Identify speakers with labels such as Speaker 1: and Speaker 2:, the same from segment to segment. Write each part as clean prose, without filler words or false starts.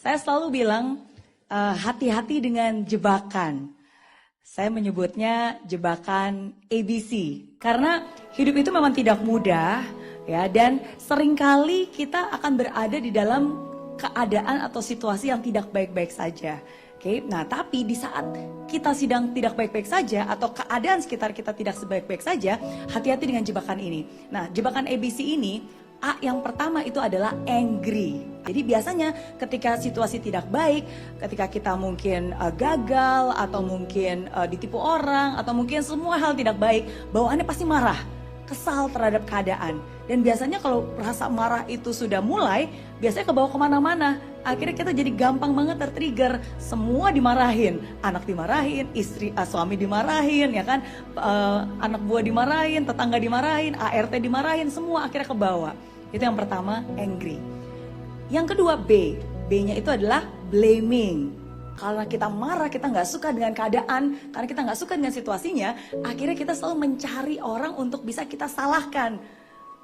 Speaker 1: Saya selalu bilang hati-hati dengan jebakan. Saya menyebutnya jebakan ABC. Karena hidup itu memang tidak mudah, ya, dan seringkali kita akan berada di dalam keadaan atau situasi yang tidak baik-baik saja. Oke, nah tapi di saat kita sedang tidak baik-baik saja atau keadaan sekitar kita tidak sebaik-baik saja, hati-hati dengan jebakan ini. Nah, jebakan ABC ini, A yang pertama itu adalah angry. Jadi biasanya ketika situasi tidak baik, ketika kita mungkin gagal atau mungkin ditipu orang atau mungkin semua hal tidak baik, bawaannya pasti marah, kesal terhadap keadaan. Dan biasanya kalau rasa marah itu sudah mulai, biasanya kebawa kemana-mana. Akhirnya kita jadi gampang banget tertrigger. Semua dimarahin, anak dimarahin, suami dimarahin, ya kan, anak buah dimarahin, tetangga dimarahin, ART dimarahin, semua akhirnya kebawa. Itu yang pertama, angry. Yang kedua, B. B-nya itu adalah blaming. Karena kita marah, kita nggak suka dengan keadaan, karena kita nggak suka dengan situasinya, akhirnya kita selalu mencari orang untuk bisa kita salahkan.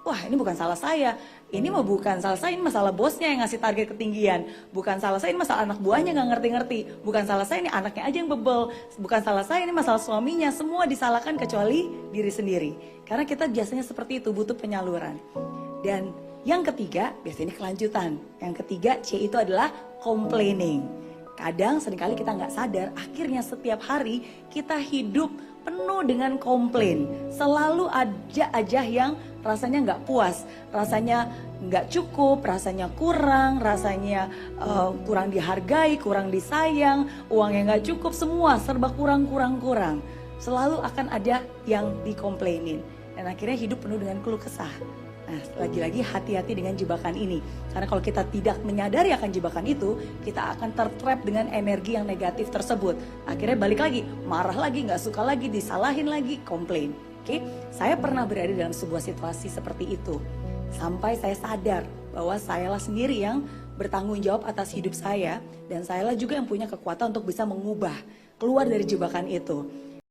Speaker 1: Wah, ini bukan salah saya, ini mah bukan salah saya, ini masalah bosnya yang ngasih target ketinggian. Bukan salah saya, ini masalah anak buahnya nggak ngerti-ngerti. Bukan salah saya, ini anaknya aja yang bebel. Bukan salah saya, ini masalah suaminya. Semua disalahkan kecuali diri sendiri. Karena kita biasanya seperti itu, butuh penyaluran. Dan yang ketiga, biasanya ini kelanjutan. Yang ketiga, C itu adalah complaining. Kadang seringkali kita nggak sadar, akhirnya setiap hari kita hidup penuh dengan komplain. Selalu ada aja yang rasanya nggak puas, rasanya nggak cukup, rasanya kurang, rasanya kurang dihargai, kurang disayang, uangnya nggak cukup, semua serba kurang. Selalu akan ada yang dikomplainin. Dan akhirnya hidup penuh dengan keluh kesah. Nah, lagi-lagi hati-hati dengan jebakan ini. Karena kalau kita tidak menyadari akan jebakan itu, kita akan tertrap dengan energi yang negatif tersebut. Akhirnya balik lagi, marah lagi, nggak suka lagi, disalahin lagi, komplain. Oke, saya pernah berada dalam sebuah situasi seperti itu. Sampai saya sadar bahwa sayalah sendiri yang bertanggung jawab atas hidup saya. Dan sayalah juga yang punya kekuatan untuk bisa mengubah, keluar dari jebakan itu.